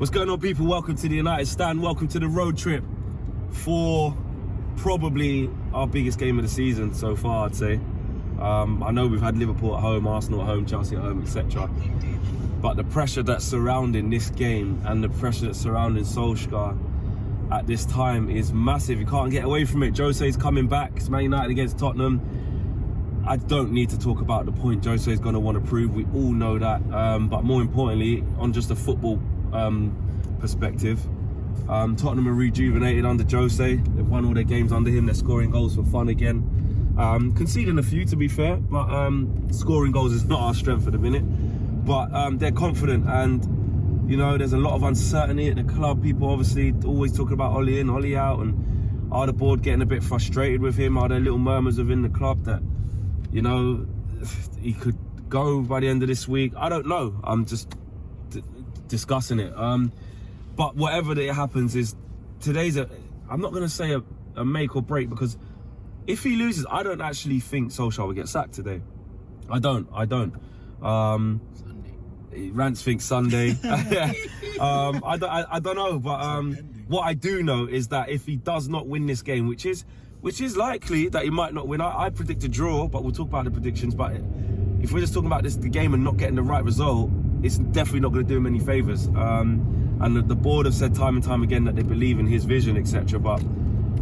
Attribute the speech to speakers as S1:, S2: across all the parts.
S1: What's going on, people? Welcome to the United Stand. Welcome to the road trip for probably our biggest game of the season so far, I'd say. I know we've had Liverpool at home, Arsenal at home, Chelsea at home, etc. But the pressure that's surrounding this game and the pressure that's surrounding Solskjaer at this time is massive. You can't get away from it. Jose's coming back. It's Man United against Tottenham. I don't need to talk about the point Jose's going to want to prove. We all know that. But more importantly, on just a football perspective, Tottenham are rejuvenated under Jose. They've won all their games under him. They're scoring goals for fun again. Conceding a few, to be fair, but scoring goals is not our strength at the minute. But they're confident, and you know, there's a lot of uncertainty at the club. People obviously always talking about Ollie in, Ollie out, and are the board getting a bit frustrated with him? Are there little murmurs within the club that, you know, he could go by the end of this week? I don't know. I'm just discussing it. But whatever that happens, is today's I'm not going to say a make or break, because if he loses, I don't actually think Solskjaer will get sacked today. I don't. Rants thinks Sunday. I don't know, but what I do know is that if he does not win this game, which is likely that he might not win. I predict a draw, but we'll talk about the predictions. But if we're just talking about the game and not getting the right result, it's definitely not going to do him any favours. And the board have said time and time again that they believe in his vision, etc. But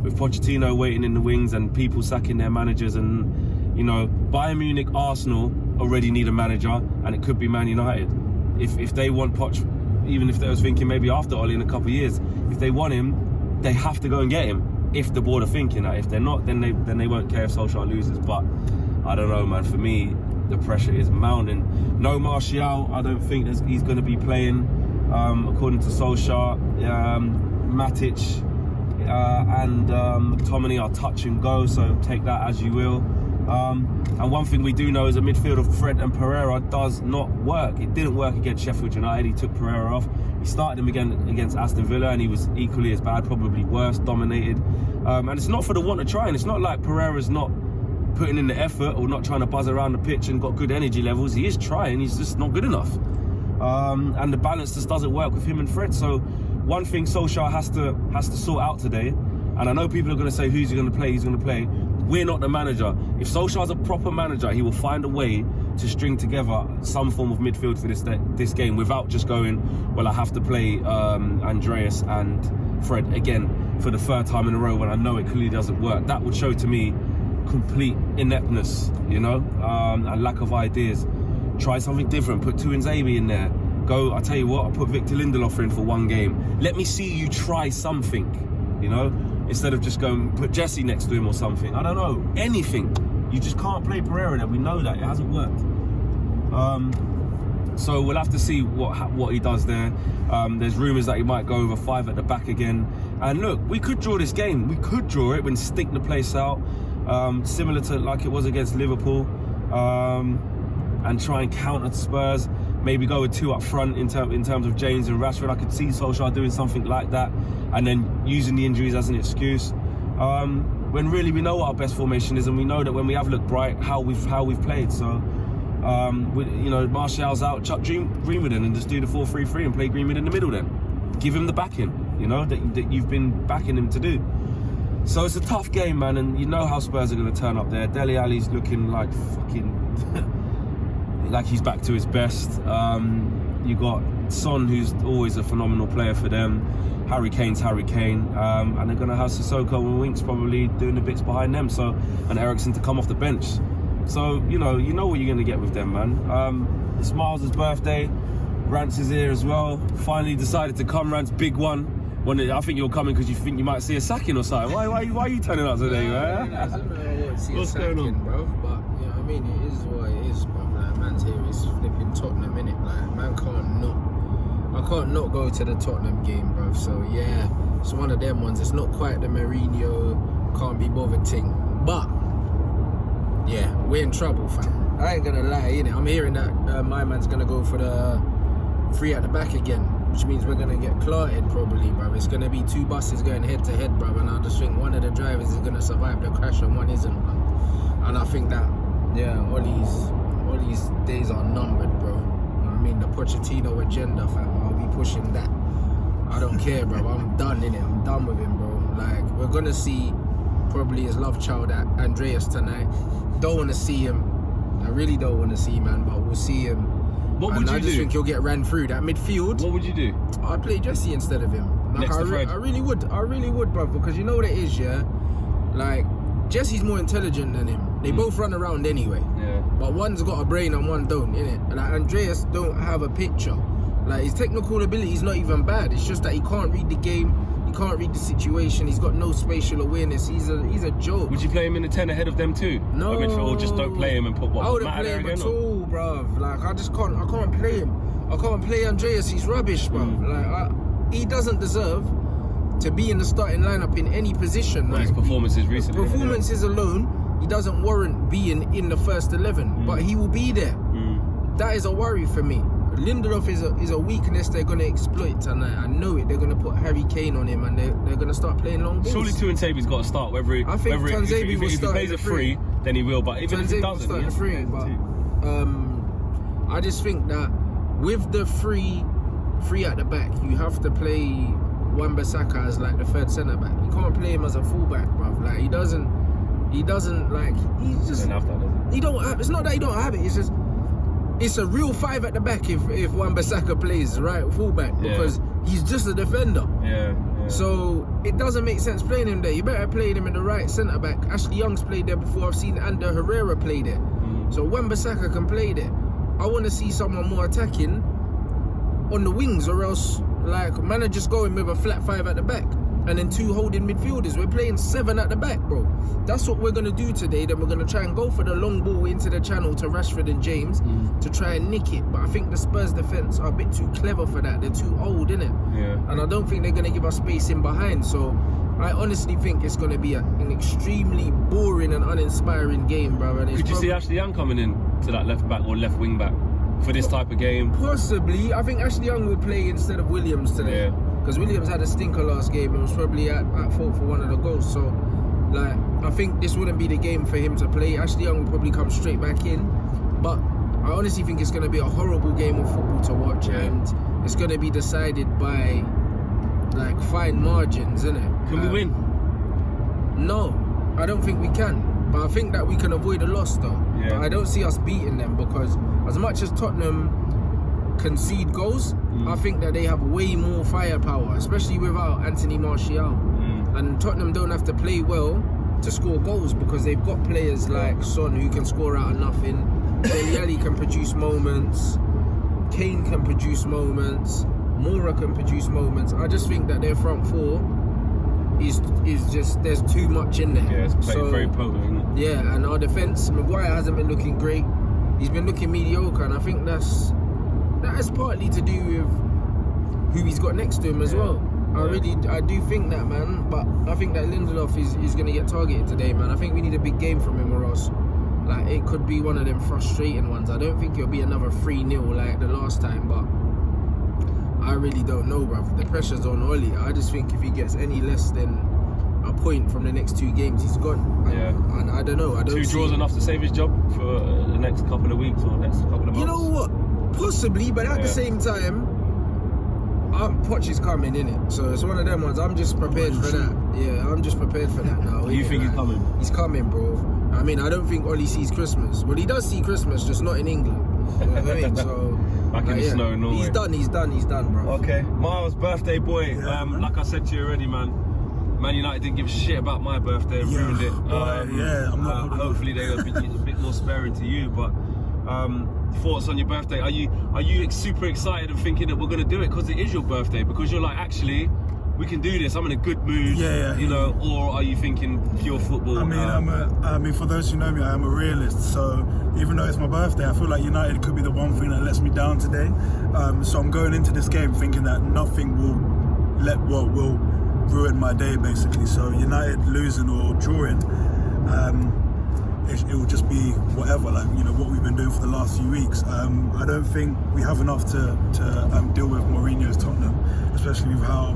S1: with Pochettino waiting in the wings and people sacking their managers, and you know, Bayern Munich, Arsenal already need a manager, and it could be Man United. If they want Poch, even if they was thinking maybe after Ollie in a couple of years, if they want him, they have to go and get him. If the board are thinking that, if they're not, then they won't care if Solskjaer loses. But I don't know, man. For me, the pressure is mounting. No Martial, I don't think he's going to be playing. According to Solskjaer, Matic and McTominay are touch and go, so take that as you will. And one thing we do know is a midfield of Fred and Pereira does not work. It didn't work against Sheffield United. He took Pereira off. He started him again against Aston Villa, and he was equally as bad, probably worse, dominated. And it's not for the want of trying. It's not like Pereira's not putting in the effort or not trying to buzz around the pitch and got good energy levels. He is trying. He's just not good enough. And the balance just doesn't work with him and Fred. So one thing Solskjaer has to sort out today, and I know people are going to say, who's he going to play? He's going to play. We're not the manager. If Solskjaer's a proper manager, he will find a way to string together some form of midfield for this game without just going, well, I have to play Andreas and Fred again for the third time in a row when I know it clearly doesn't work. That would show to me complete ineptness, you know, and lack of ideas. Try something different. Put Tuanzebe in there. Go, I tell you what, I'll put Victor Lindelof in for one game. Let me see you try something, you know, instead of just going, put Jesse next to him or something. I don't know, anything. You just can't play Pereira there. We know that. It hasn't worked. So we'll have to see what he does there. There's rumours that he might go over 5 at the back again. And look, we could draw this game. We could draw it and stink the place out, similar to like it was against Liverpool, and try and counter Spurs. Maybe go with 2 up front in terms of James and Rashford. I could see Solskjaer doing something like that, and then using the injuries as an excuse. When really we know what our best formation is, and we know that when we have looked bright, how we've played. So, you know, Martial's out, chuck Greenwood in and just do the 4-3-3 and play Greenwood in the middle. Then give him the backing, you know, that you've been backing him to do. So it's a tough game, man, and you know how Spurs are going to turn up there. Dele Alli's looking like fucking. Like he's back to his best. You got Son, who's always a phenomenal player for them. Harry Kane's Harry Kane, and they're gonna have Sissoko and Winks probably doing the bits behind them. So, and Eriksen to come off the bench. So you know what you're gonna get with them, man. It's Miles' birthday. Rance is here as well. Finally decided to come. Rance, big one. I think you're coming because you think you might see a sacking or something. Why are you turning up today, man?
S2: I don't know I won't see
S1: What's
S2: a sacking,
S1: going on,
S2: bro? But you know what I mean, it is what it is, bro. Like, man's here, it's flipping Tottenham, innit? Like, man I can't not go to the Tottenham game, bro. So yeah, it's one of them ones. It's not quite the Mourinho can't be bothered thing, but yeah, we're in trouble, fam. I ain't gonna lie, innit? I'm hearing that my man's gonna go for the 3 at the back again, which means we're gonna get clotted probably, bruv. It's gonna be 2 buses going head to head, bruv, and I just think one of the drivers is gonna survive the crash and one isn't, bruv. And I think that, yeah, Ollie's days are numbered, bro. You know what I mean? The Pochettino agenda, fam, I'll be pushing that I don't care, bro. I'm done, innit? I'm done with him, bro. Like, we're gonna see probably his love child at Andreas tonight. Don't want to see him. I really don't want to see him, man, but we'll see him.
S1: What would you do?
S2: I just think he'll get ran through that midfield.
S1: What would you do?
S2: I'd play Jesse instead of him. Like,
S1: Next to Fred?
S2: I really would, bro, because you know what it is, yeah? Like, Jesse's more intelligent than him. They both run around anyway.
S1: Yeah.
S2: But one's got a brain and one don't, innit? And like, Andreas don't have a picture. Like, his technical ability is not even bad. It's just that he can't read the game. He can't read the situation. He's got no spatial awareness. He's a joke.
S1: Would you play him in the 10 ahead of them too?
S2: No.
S1: Or just don't play him and put what?
S2: I wouldn't play him at all, bruv. Like, I can't play him. I can't play Andreas. He's rubbish, bruv. Like, he doesn't deserve to be in the starting lineup in any position.
S1: Well,
S2: like,
S1: his performances recently.
S2: Performances alone, he doesn't warrant being in the first 11. But he will be there. That is a worry for me. Lindelof is a weakness they're going to exploit tonight. I know it. They're going to put Harry Kane on him and they're going to start playing long balls.
S1: Surely Tuanzebe's got to start. If he plays a free, then he will. But even if he doesn't, he has to play
S2: I just think that with the free at the back, you have to play Wan-Bissaka as like the third centre back. You can't play him as a fullback, bruv. Like he doesn't like he's just. He don't have. It's not that he don't have it. It's just. It's a real 5 at the back if Wan-Bissaka plays right fullback because he's just a defender.
S1: Yeah.
S2: So it doesn't make sense playing him there. You better play him in the right centre back. Ashley Young's played there before. I've seen Ander Herrera play there. So Wan-Bissaka can play there. I want to see someone more attacking on the wings, or else like managers going with a flat 5 at the back and then 2 holding midfielders. We're playing 7 at the back, bro. That's what we're going to do today. Then we're going to try and go for the long ball into the channel to Rashford and James to try and nick it. But I think the Spurs defence are a bit too clever for that. They're too old, innit? Yeah. And I don't think they're going to give us space in behind. So I honestly think it's going to be an extremely boring and uninspiring game, bro.
S1: Could you see Ashley Young coming in to that left back or left wing back for this type of game?
S2: Possibly. I think Ashley Young will play instead of Williams today. Because Williams had a stinker last game and was probably at fault for one of the goals. So, like, I think this wouldn't be the game for him to play. Ashley Young will probably come straight back in. But I honestly think it's going to be a horrible game of football to watch. And it's going to be decided by, like, fine margins, innit?
S1: Can we win?
S2: No, I don't think we can. But I think that we can avoid a loss, though. Yeah. But I don't see us beating them because as much as Tottenham concede goals, I think that they have way more firepower, especially without Anthony Martial. And Tottenham don't have to play well to score goals because they've got players like Son who can score out of nothing. Dele Alli can produce moments. Kane can produce moments. Moura can produce moments. I just think that their front four is just, there's too much in there.
S1: Yeah, it's very potent, isn't it?
S2: Yeah, and our defence, Maguire hasn't been looking great. He's been looking mediocre, and I think that has partly to do with who he's got next to him as well. I do think that, man. But I think that Lindelof is going to get targeted today, man. I think we need a big game from him, or else, like, it could be one of them frustrating ones. I don't think it'll be another 3-0 like the last time, but I really don't know, bruv. The pressure's on Oli. I just think if he gets any less than a point from the next 2 games, he's gone. And I don't know.
S1: 2 draws enough to save his job for the next couple of weeks or next couple of months?
S2: You know what? Possibly, but at the same time, Poch is coming, innit? So it's one of them ones. I'm just prepared for that. Yeah, I'm just prepared for that now.
S1: You think he's coming?
S2: He's coming, bro. I mean, I don't think Oli sees Christmas. Well, he does see Christmas, just not in England. You know what I mean? So,
S1: back in the snow in Norway.
S2: He's done, bro.
S1: Okay, Miles' birthday boy. Like I said to you already, man United didn't give a shit about my birthday and ruined it.
S3: I'm not.
S1: Hopefully they'll be a bit more sparing to you, but. Thoughts on your birthday? Are you super excited and thinking that we're going to do it because it is your birthday? Because you're like, actually, we can do this. I'm in a good mood. You know, or are you thinking pure football?
S3: I mean, for those who know me, I am a realist. So even though it's my birthday, I feel like United could be the one thing that lets me down today. So I'm going into this game thinking that nothing will ruin my day, basically. So United losing or drawing. It will just be whatever, like, you know, what we've been doing for the last few weeks. I don't think we have enough to deal with Mourinho's Tottenham, especially with how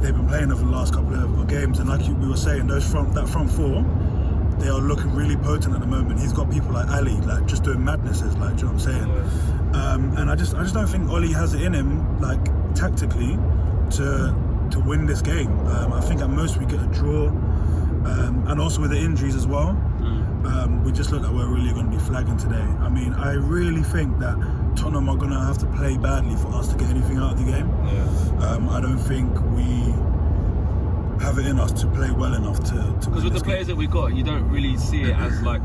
S3: they've been playing over the last couple of games. And like we were saying, that front four, they are looking really potent at the moment. He's got people like Ali, like, just doing madnesses, like, do you know what I'm saying? And I just don't think Oli has it in him, like, tactically, to win this game. I think at most we get a draw, and also with the injuries as well. We just look like we're really going to be flagging today. I mean, I really think that Tottenham are going to have to play badly for us to get anything out of the game. I don't think we have it in us to play well enough to
S1: because with the players that we've got, you don't really see it as like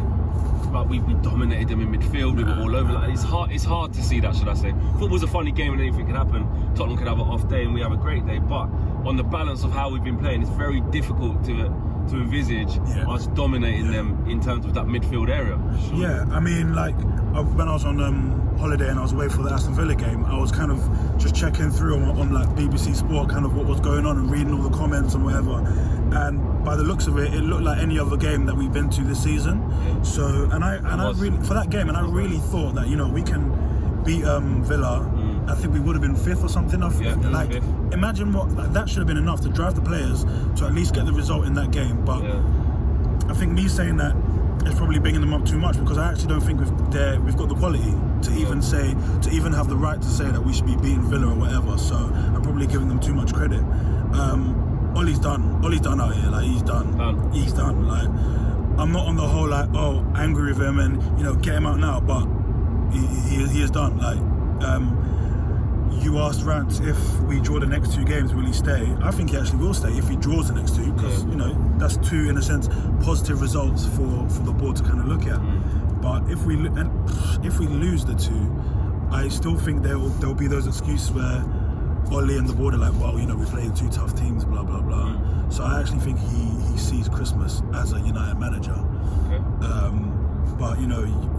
S1: we dominated them in midfield. We were all over. Like, it's hard to see that, should I say? Football's a funny game and anything can happen. Tottenham could have an off day and we have a great day, but on the balance of how we've been playing, it's very difficult to envisage us dominating them in terms of that midfield area.
S3: Yeah, I mean, like when I was on holiday and I was away for the Aston Villa game, I was kind of just checking through on like BBC Sport, kind of what was going on and reading all the comments and whatever. And by the looks of it, it looked like any other game that we've been to this season. So, and I really, for that game, and I really thought that, you know, we can beat Villa. I think we would have been 5th or something. Imagine what that should have been enough to drive the players to at least get the result in that game. But I think me saying that is probably bigging them up too much, because I actually don't think we've got the quality to even have the right to say that we should be beating Villa or whatever. So I'm probably giving them too much credit. Ollie's done out here. Like he's done. He's done. Like I'm not on the whole like angry with him and get him out now, but he is done. Like you asked Rant if we draw the next 2 games, will he stay? I think he actually will stay if he draws the next 2, because that's 2 in a sense positive results for the board to kind of look at. But if we lose the 2, I still think there'll be those excuses where Ollie and the board are like, well, we played 2 tough teams, blah blah blah. So I actually think he sees Christmas as a United manager. But you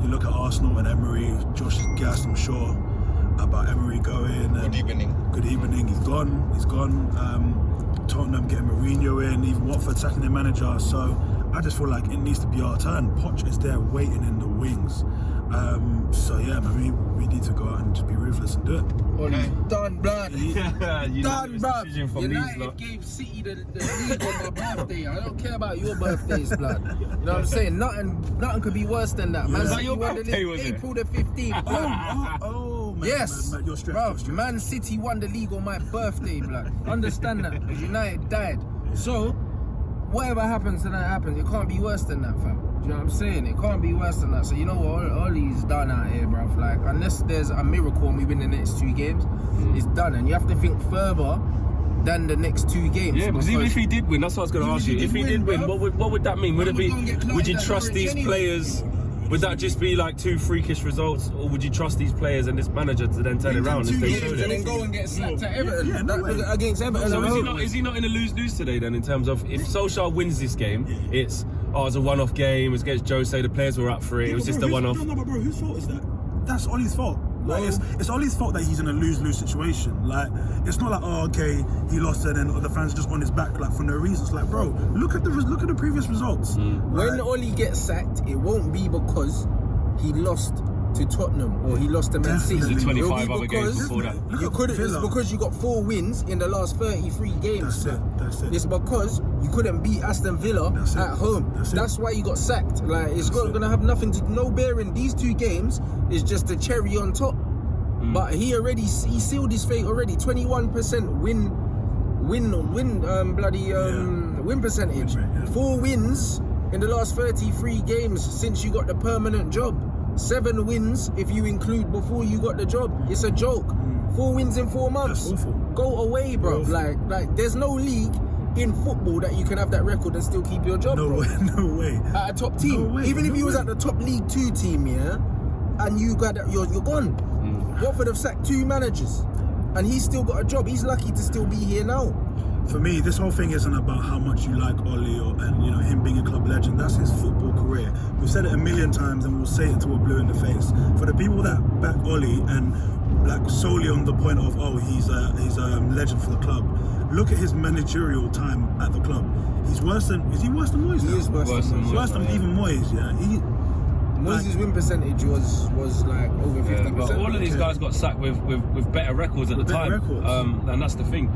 S3: look at Arsenal and Emery. Josh is gassed, I'm sure, about Emery going.
S4: Good evening.
S3: He's gone. Tottenham getting Mourinho in, even Watford sacking their manager. So I just feel like it needs to be our turn. Poch is there waiting in the wings. So yeah, maybe we need to go out and just be ruthless and do it.
S2: Done, blood. Done, bruv.
S1: United
S2: gave City the league on my birthday. I don't care about your birthdays, blood. You know what I'm saying? Nothing could be worse than that. Man,
S1: Was that your birthday, was it?
S2: April the 15th.
S3: Man,
S2: Yes,
S3: man, you're stressed.
S2: Man City won the league on my birthday, blood. Understand that? Because United died. So, whatever happens tonight happens. It can't be worse than that, fam. Do you know what I'm saying? It can't be worse than that. So you know what? Ollie's done out here, bruv. Like, unless there's a miracle and we win the next 2 games, it's done. And you have to think further than the next 2 games.
S1: Yeah, because even if he did win, that's what I was going to ask you. If he did win, what would that mean? Would you trust these players? Would that just be like 2 freakish results, or would you trust these players and this manager to then turn it around if they showed
S2: and
S1: it?
S2: then go and get slapped at Everton?
S3: Yeah, no way.
S2: Against Everton.
S1: So is he not in a lose-lose today then, in terms of if Solskjaer wins this game, it's a one-off game, it's against Jose, the players were up for it, it was just a one-off.
S3: No, but bro, whose fault is that? That's Ollie's fault. Like, it's Ollie's fault that he's in a lose-lose situation. Like, it's not like, okay, he lost it and the fans just on his back like for no reason. It's like, bro, look at the previous results.
S2: When Ollie gets sacked, it won't be because he lost to Tottenham or he lost to Man City.
S3: Definitely.
S1: 25 other games before that.
S2: It's because you got 4 wins in the last 33 games.
S3: That's it.
S2: It's because you couldn't beat Aston Villa at home. That's why you got sacked. Like, it's gonna have no bearing. These 2 games is just a cherry on top. But he sealed his fate already. 21% win percentage. 4 wins in the last 33 games since you got the permanent job. 7 wins if you include before you got the job. It's a joke. 4 wins in 4 months.
S3: That's awful.
S2: Go away, bro. Like there's no league in football that you can have that record and still keep your job,
S3: No way.
S2: At a top team.
S3: No way,
S2: Even if
S3: no
S2: you was
S3: way.
S2: at the top League 2 team, yeah, and you're gone. Watford have sacked 2 managers and he's still got a job. He's lucky to still be here now.
S3: For me, this whole thing isn't about how much you like Ollie and him being a club legend. That's his football career. We've said it a million times and we'll say it till we're blue in the face. For the people that back Ollie and like solely on the point of he's a legend for the club, look at his managerial time at the club. Is he worse than Moyes?
S2: He is worse than Moyes.
S3: Worse than even Moyes, yeah.
S2: Moyes' win percentage was like over 50%.
S1: But all of these guys got sacked with better records at the time. And that's the thing.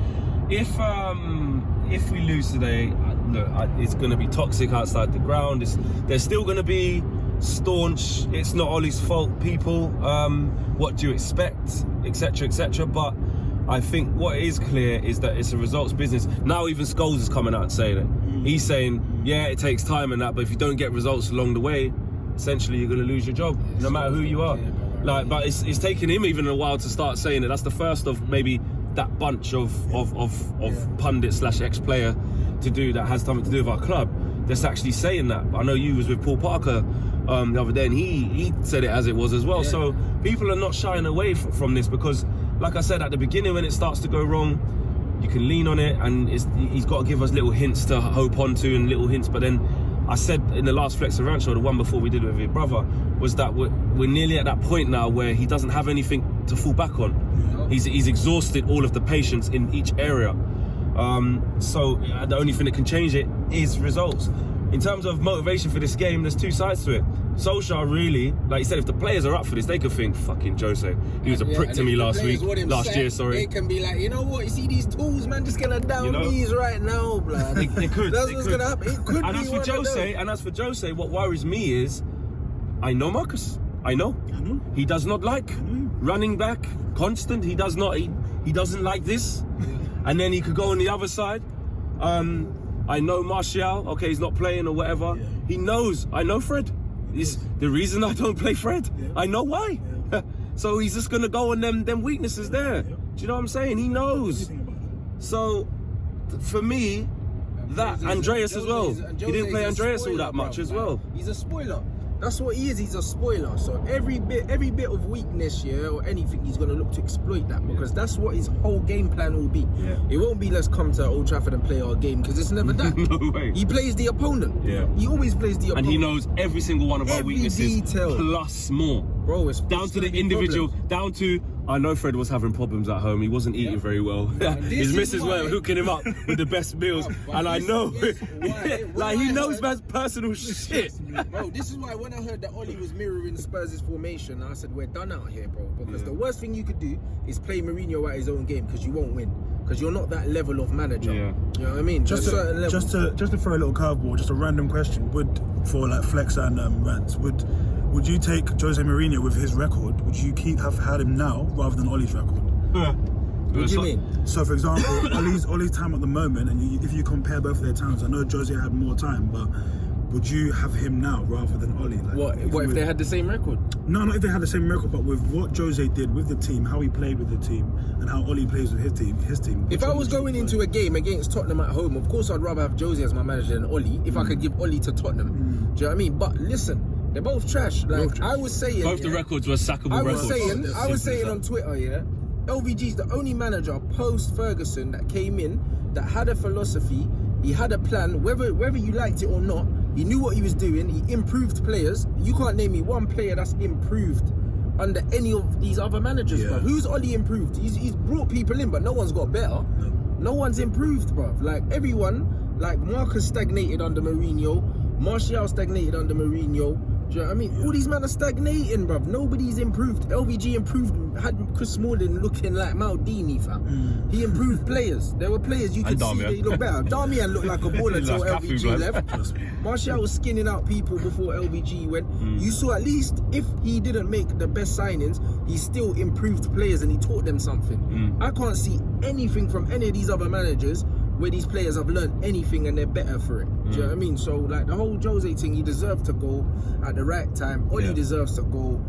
S1: If we lose today, look, it's going to be toxic outside the ground. There's still going to be staunch, it's not Ollie's fault people. What do you expect, etc., etc. But I think what is clear is that it's a results business. Now even Scholes is coming out and saying it. He's saying, yeah, it takes time and that, but if you don't get results along the way, essentially you're going to lose your job, no matter who you are. Like, but it's taken him even a while to start saying it. That's the first of maybe that bunch of pundit / ex-player to do that has something to do with our club that's actually saying that. I know you was with Paul Parker the other day, and he said it as it was as well.
S2: Yeah.
S1: So people are not shying away from this because, like I said at the beginning, when it starts to go wrong, you can lean on it, and he's got to give us little hints to hope onto and little hints. But then I said in the last Flex Around show, the one before we did it with your brother, was that we're nearly at that point now where he doesn't have anything to fall back on. He's exhausted all of the patience in each area. So the only thing that can change it is results. In terms of motivation for this game, there's two sides to it. Solskjaer really, like you said, if the players are up for this, they could think, fucking Jose, he was a prick to me last year.
S2: They can be like, you know what, you see these tools, man, just gonna down these right now, blood.
S1: They could.
S2: That's what's gonna happen. It could
S1: and
S2: be
S1: as for Jose, what worries me is, I know Marcus. I know. He does not like running back constant. He doesn't like this. And then he could go on the other side. I know Martial, okay, he's not playing or whatever. He knows, I know Fred. It's the reason I don't play Fred. I know why. So he's just gonna go on them weaknesses there. Do you know what I'm saying? He knows. So for me, that Andreas as well. He didn't play Andreas all that much as well.
S2: He's a spoiler. That's what he is. He's a spoiler. So every bit of weakness, or anything, he's gonna look to exploit that, because that's what his whole game plan will be. It won't be let's come to Old Trafford and play our game, because it's never that.
S1: No way.
S2: He plays the opponent. He always plays the opponent.
S1: And he knows every single one of our weaknesses,
S2: detail.
S1: plus more.
S2: Bro, it's
S1: down to the individual, down to, I know Fred was having problems at home. He wasn't eating very well. His missus were hooking him up with the best meals. And I know, like, he knows man's personal shit.
S2: Bro, this is why when I heard that Oli was mirroring Spurs' formation, I said, we're done out here, bro. Because the worst thing you could do is play Mourinho at his own game, because you won't win. Because you're not that level of manager. You know what I mean? Just
S3: to throw a little curveball, just a random question. For like Flex and Rants, would you take Jose Mourinho with his record? Would you have had him now rather than Oli's record?
S2: What do you mean?
S3: So, for example, Oli's time at the moment, and if you compare both of their times, I know Jose had more time, but would you have him now rather than Oli? Like,
S2: what if they had the same record?
S3: No, not if they had the same record, but with what Jose did with the team, how he played with the team, and how Oli plays with his team.
S2: If I was going into a game against Tottenham at home, of course I'd rather have Jose as my manager than Oli, if I could give Oli to Tottenham. Do you know what I mean? But listen, they're both trash. Like, I was saying,
S1: both the records were sackable records.
S2: I was saying on Twitter, LVG's the only manager post Ferguson that came in that had a philosophy. He had a plan, whether you liked it or not. He knew what he was doing. He improved players. You can't name me one player that's improved under any of these other managers, bro. Who's Oli improved? He's brought people in, but no one's got better. No one's improved, bro. Like, everyone, like Marcus stagnated under Mourinho. Martial stagnated under Mourinho. Do you know what I mean? All these men are stagnating, bruv. Nobody's improved. LVG improved, had Chris Smalling looking like Maldini, fam. He improved players. There were players you could see they look better. Darmian looked like a baller until LVG left. Martial was skinning out people before LVG went. You saw, at least if he didn't make the best signings, he still improved players and he taught them something. I can't see anything from any of these other managers where these players have learned anything and they're better for it. Do you know what I mean? So, like, the whole Jose thing, he deserved to go at the right time. Oli deserves to go,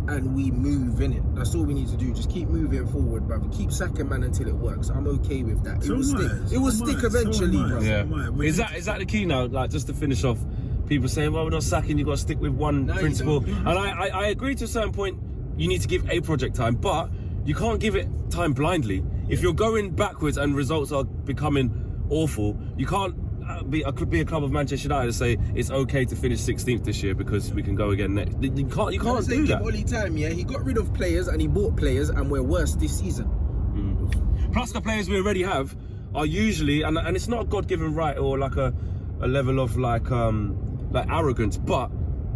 S2: and we move in it. That's all we need to do. Just keep moving forward, brother. Keep sacking man until it works. I'm okay with that. It will stick eventually, bro.
S1: Is that the key now? Like, just to finish off, people saying, well, we're not sacking, you've got to stick with one principle. And I agree to a certain point, you need to give a project time, but you can't give it time blindly. If you're going backwards and results are becoming awful, you can't be a club of Manchester United to say it's okay to finish 16th this year because we can go again next. You can't do that.
S2: Oli time, he got rid of players and he bought players, and we're worse this season.
S1: Plus the players we already have are usually, and it's not a God-given right or like a level of like arrogance, but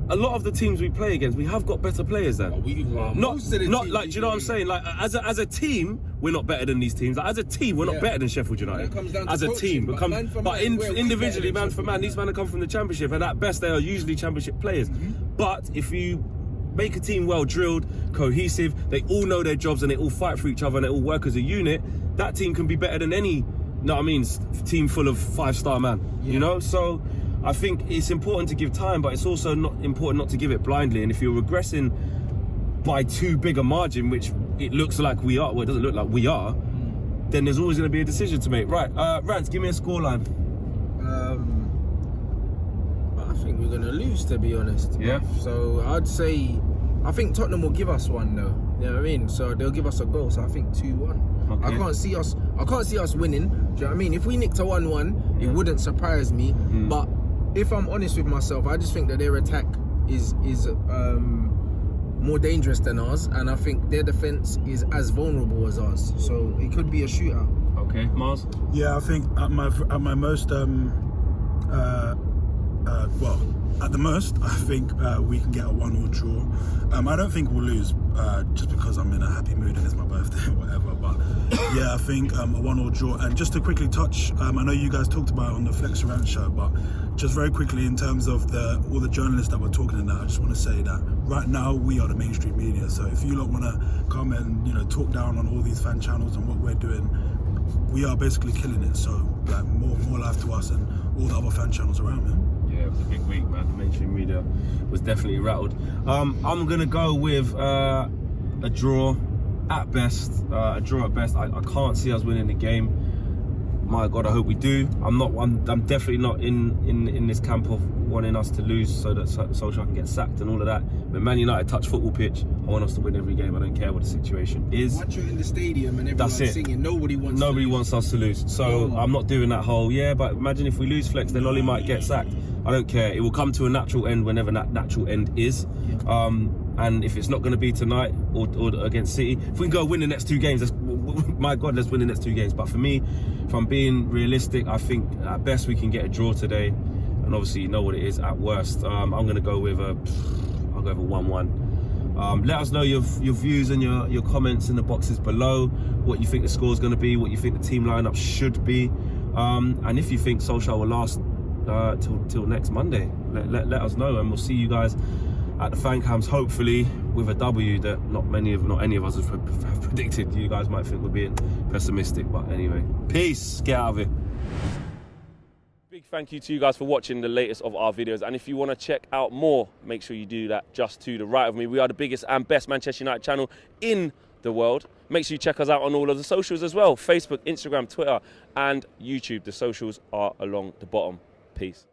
S1: a lot of the teams we play against, we have got better players than. Not like, do you know what I'm saying? Like, as a team, we're not better than these teams. Like, as a team, we're not better than Sheffield United.
S2: As a team,
S1: but individually, man for man, these men have come from the Championship, and at best, they are usually Championship players. But if you make a team well drilled, cohesive, they all know their jobs and they all fight for each other and they all work as a unit, that team can be better than any, you know what I mean, team full of 5-star man, you know? So I think it's important to give time, but it's also not important not to give it blindly. And if you're regressing by too big a margin, which it looks like we are, well, it doesn't look like we are, then there's always going to be a decision to make. Right, Rance, give me a scoreline.
S2: I think we're going to lose, to be honest.
S1: Yeah.
S2: So I'd say, I think Tottenham will give us one though. You know what I mean? So they'll give us a goal. So I think 2-1.
S1: Okay.
S2: I can't see us winning. Do you know what I mean? If we nicked a 1-1, it wouldn't surprise me. But if I'm honest with myself, I just think that their attack is more dangerous than ours, and I think their defense is as vulnerable as ours. So it could be a shootout.
S1: Okay, Mars?
S3: Yeah, I think at my most well, at the most, I think we can get a 1-1 draw. I don't think we'll lose just because I'm in a happy mood and it's my birthday or whatever. But yeah, I think a 1-1 draw. And just to quickly touch, I know you guys talked about it on the Flex Rant show, but just very quickly in terms of all the journalists that were talking in that, I just want to say that right now we are the mainstream media. So if you lot want to come and talk down on all these fan channels and what we're doing, we are basically killing it. So like more life to us and all the other fan channels around, man.
S1: Yeah, it was a big week, man. The mainstream media was definitely rattled. I'm going to go with a draw at best. I can't see us winning the game. My God, I hope we do. I'm definitely not in this camp of wanting us to lose so that Solskjaer can get sacked and all of that. When Man United touch football pitch, I want us to win every game. I don't care what the situation is.
S2: Once you're in the stadium and everyone's singing, nobody wants
S1: us to lose. So I'm not doing that whole, but imagine if we lose Flex, then Ollie might get sacked. I don't care. It will come to a natural end whenever that natural end is. And if it's not going to be tonight or against City, if we can go win the next 2 games, my God, let's win the next 2 games. But for me, if I'm being realistic, I think at best we can get a draw today. And obviously, you know what it is at worst. I'm going to go with a 1-1. Let us know your views and your comments in the boxes below. What you think the score is going to be, what you think the team lineup should be. And if you think Solskjaer will last till next Monday, let us know, and we'll see you guys at the fan cams, hopefully with a W that not any of us have predicted. You guys might think we're being pessimistic, but anyway, peace, get out of it. Big thank you to you guys for watching the latest of our videos, and if you want to check out more, make sure you do that just to the right of me. We are the biggest and best Manchester United channel in the world. Make sure you check us out on all of the socials as well: Facebook, Instagram, Twitter and YouTube. The socials are along the bottom. Peace.